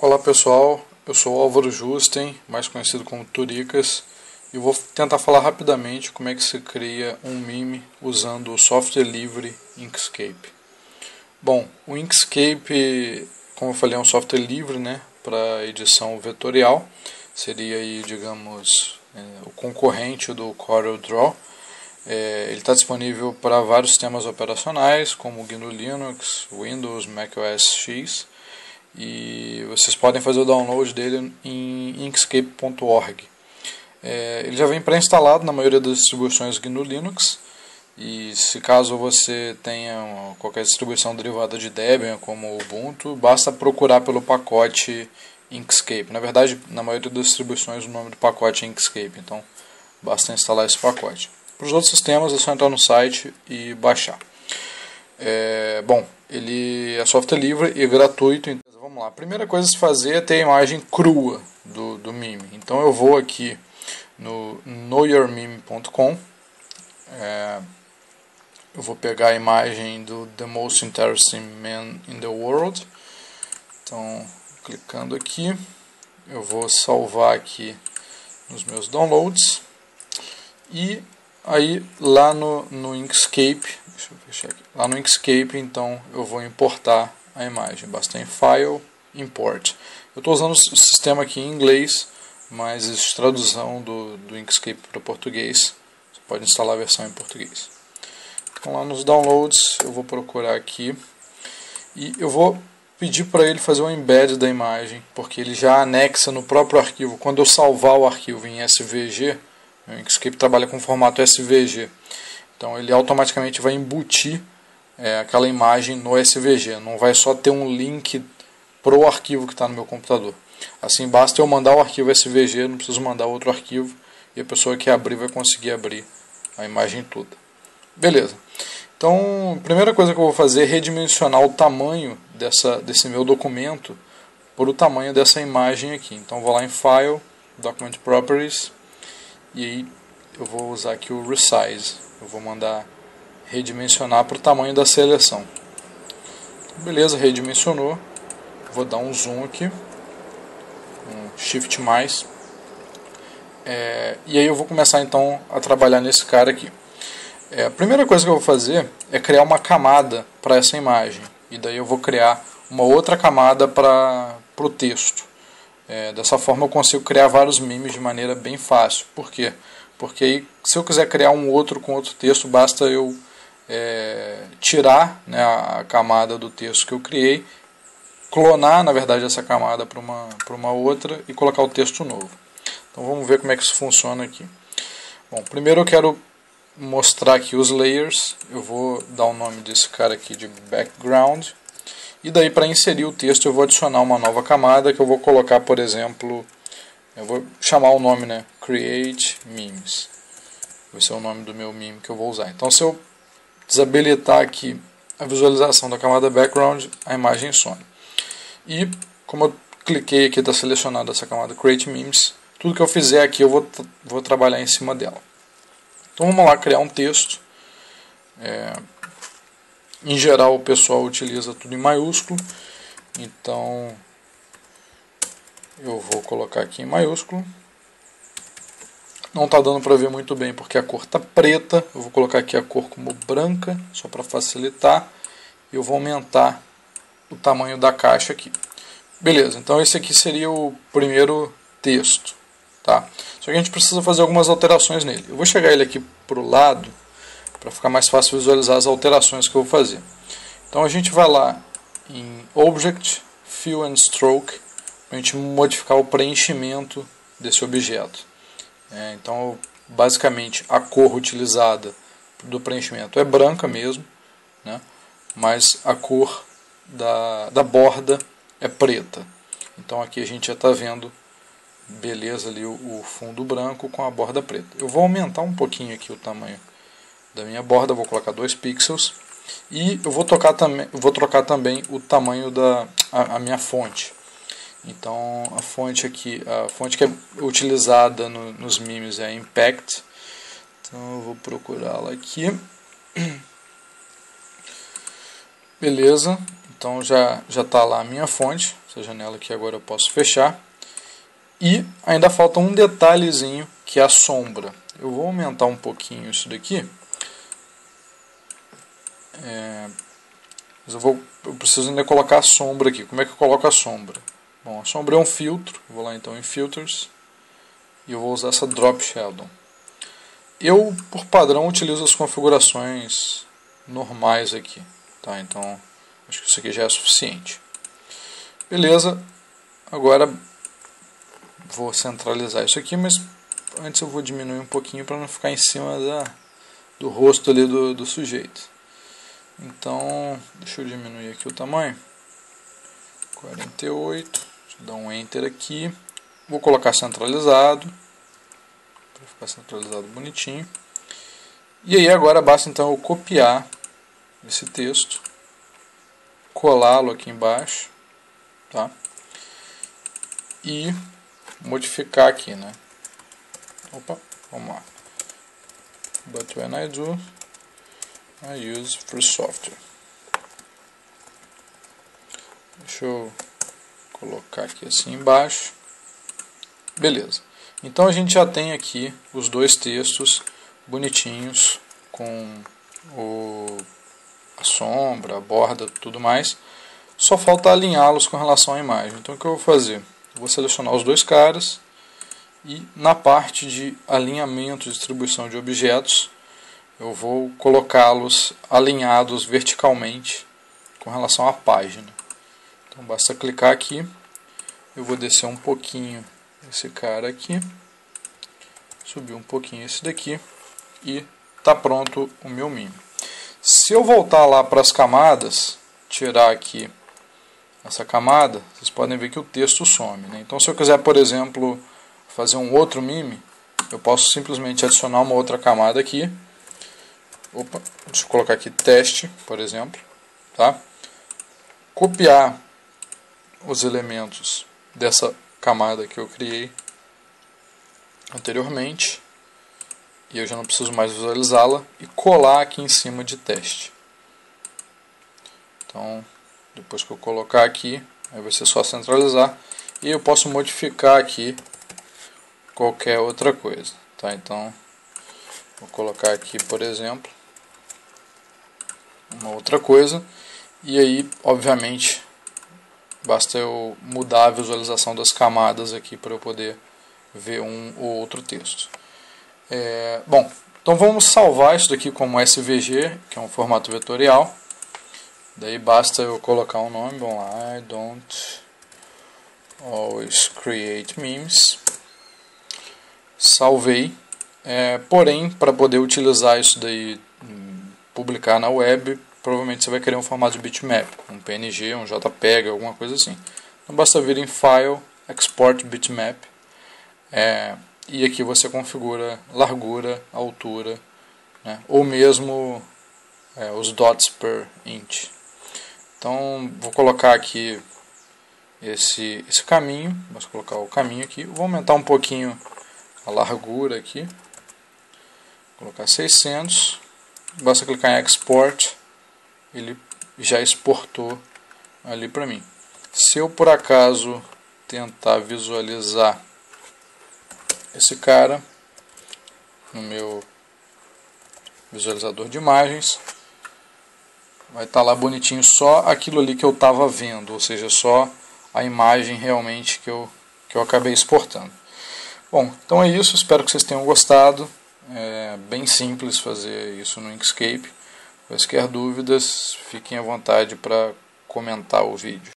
Olá pessoal, eu sou o Álvaro Justen, mais conhecido como Turicas, e vou tentar falar rapidamente como é que se cria um meme usando o software livre Inkscape. Bom, o Inkscape, como eu falei, é um software livre, né, para edição vetorial, seria aí, digamos, o concorrente do CorelDRAW. Ele está disponível para vários sistemas operacionais, como GNU Linux, Windows, macOS X, e vocês podem fazer o download dele em inkscape.org. Ele já vem pré-instalado na maioria das distribuições GNU Linux, e se caso você tenha qualquer distribuição derivada de Debian, como Ubuntu, basta procurar pelo pacote Inkscape. Na verdade, na maioria das distribuições o nome do pacote é Inkscape, então basta instalar esse pacote. Para os outros sistemas é só entrar no site e baixar. Bom, ele é software livre e gratuito. Então, vamos lá. A primeira coisa a se fazer é ter a imagem crua do meme. Então eu vou aqui no knowyourmeme.com. Eu vou pegar a imagem do The Most Interesting Man in the World. Então, clicando aqui, eu vou salvar aqui nos meus downloads. E aí lá no Inkscape, deixa eu fechar aqui. Lá no Inkscape, então eu vou importar a imagem. Basta em File, Import. Eu estou usando o sistema aqui em inglês, mas existe tradução do Inkscape para português. Você pode instalar a versão em português. Então lá nos downloads eu vou procurar aqui e eu vou pedir para ele fazer um embed da imagem, porque ele já anexa no próprio arquivo. Quando eu salvar o arquivo em SVG, o Inkscape trabalha com formato SVG, então ele automaticamente vai embutir aquela imagem no SVG, não vai só ter um link para o arquivo que está no meu computador. Assim, basta eu mandar o arquivo SVG, não preciso mandar outro arquivo, e a pessoa que abrir vai conseguir abrir a imagem toda. Beleza. Então, a primeira coisa que eu vou fazer é redimensionar o tamanho desse meu documento por o tamanho dessa imagem aqui. Então, vou lá em File, Document Properties, e aí eu vou usar aqui o Resize. Eu vou mandar redimensionar para o tamanho da seleção. Beleza, redimensionou. Vou dar um zoom aqui, um Shift mais. E aí eu vou começar então a trabalhar nesse cara aqui. A primeira coisa que eu vou fazer é criar uma camada para essa imagem. E daí eu vou criar uma outra camada para o texto. Dessa forma eu consigo criar vários memes de maneira bem fácil. Por quê? Porque aí, se eu quiser criar um outro com outro texto, basta eu tirar, né, a camada do texto que eu criei, clonar na verdade essa camada para uma outra e colocar o texto novo. Então vamos ver como é que isso funciona aqui. Bom, primeiro eu quero mostrar aqui os layers. Eu vou dar o nome desse cara aqui de background. E daí, para inserir o texto, eu vou adicionar uma nova camada que eu vou colocar, por exemplo, eu vou chamar o nome, né, Create Memes. Vai ser o nome do meu meme que eu vou usar. Então, se eu desabilitar aqui a visualização da camada background, a imagem some. E como eu cliquei aqui, está selecionada essa camada Create Memes, tudo que eu fizer aqui eu vou trabalhar em cima dela. Então vamos lá criar um texto. Em geral o pessoal utiliza tudo em maiúsculo, então eu vou colocar aqui em maiúsculo. Não está dando para ver muito bem porque a cor está preta. Eu vou colocar aqui a cor como branca, só para facilitar. E eu vou aumentar o tamanho da caixa aqui. Beleza, então esse aqui seria o primeiro texto. Tá? Só que a gente precisa fazer algumas alterações nele. Eu vou chegar ele aqui para o lado, para ficar mais fácil visualizar as alterações que eu vou fazer. Então a gente vai lá em Object, Fill and Stroke, para a gente modificar o preenchimento desse objeto. Então basicamente a cor utilizada do preenchimento é branca mesmo, né? Mas a cor da borda é preta. Então aqui a gente já está vendo beleza ali o fundo branco com a borda preta. Eu vou aumentar um pouquinho aqui o tamanho da minha borda, vou colocar 2 pixels e eu vou trocar também o tamanho da minha fonte. Então a fonte aqui, a fonte que é utilizada nos memes é Impact. Então eu vou procurá-la aqui. Beleza. Então já está lá a minha fonte, essa janela aqui agora eu posso fechar. E ainda falta um detalhezinho, que é a sombra. Eu vou aumentar um pouquinho isso daqui. Mas eu preciso ainda colocar a sombra aqui. Como é que eu coloco a sombra? Bom, a sombra é um filtro. Vou lá então em Filters. E eu vou usar essa Drop Shadow. Eu, por padrão, utilizo as configurações normais aqui. Tá? Então, acho que isso aqui já é suficiente. Beleza. Agora, vou centralizar isso aqui, mas antes eu vou diminuir um pouquinho para não ficar em cima do rosto ali do sujeito. Então, deixa eu diminuir aqui o tamanho. 48. Deixa eu dar um Enter aqui. Vou colocar centralizado. Para ficar centralizado bonitinho. E aí agora basta então eu copiar esse texto. Colá-lo aqui embaixo. Tá? E modificar aqui, né? Opa, vamos lá. But when I do, I use free software. Deixa eu colocar aqui assim embaixo. Beleza. Então a gente já tem aqui os dois textos bonitinhos com a sombra, a borda, tudo mais. Só falta alinhá-los com relação à imagem. Então o que eu vou fazer? Eu vou selecionar os dois caras e na parte de alinhamento e distribuição de objetos eu vou colocá-los alinhados verticalmente com relação à página. Então basta clicar aqui, eu vou descer um pouquinho esse cara aqui, subir um pouquinho esse daqui e está pronto o meu meme. Se eu voltar lá para as camadas, tirar aqui essa camada, vocês podem ver que o texto some, né? Então se eu quiser, por exemplo, fazer um outro meme, eu posso simplesmente adicionar uma outra camada aqui. Opa, deixa eu colocar aqui teste, por exemplo, tá? Copiar os elementos dessa camada que eu criei anteriormente, e eu já não preciso mais visualizá-la, e colar aqui em cima de teste. Então, depois que eu colocar aqui, aí vai ser só centralizar, e eu posso modificar aqui qualquer outra coisa, tá? Então, vou colocar aqui, por exemplo, uma outra coisa, e aí, obviamente, basta eu mudar a visualização das camadas aqui para eu poder ver um ou outro texto. Bom, então vamos salvar isso daqui como SVG, que é um formato vetorial. Daí basta eu colocar um nome, bom lá, I don't always create memes. Salvei, porém, para poder utilizar isso daí, publicar na web, provavelmente você vai querer um formato de bitmap, um PNG, um JPEG, alguma coisa assim. Então basta vir em File, Export Bitmap, e aqui você configura largura, altura, né, ou mesmo os dots per inch. Então vou colocar aqui esse caminho, vou colocar o caminho aqui, vou aumentar um pouquinho a largura aqui, vou colocar 600, basta clicar em Export, ele já exportou ali para mim. Se eu por acaso tentar visualizar esse cara no meu visualizador de imagens, vai estar lá bonitinho só aquilo ali que eu estava vendo, ou seja, só a imagem realmente que eu acabei exportando. Bom, então é isso, espero que vocês tenham gostado. É bem simples fazer isso no Inkscape. Quaisquer dúvidas, fiquem à vontade para comentar o vídeo.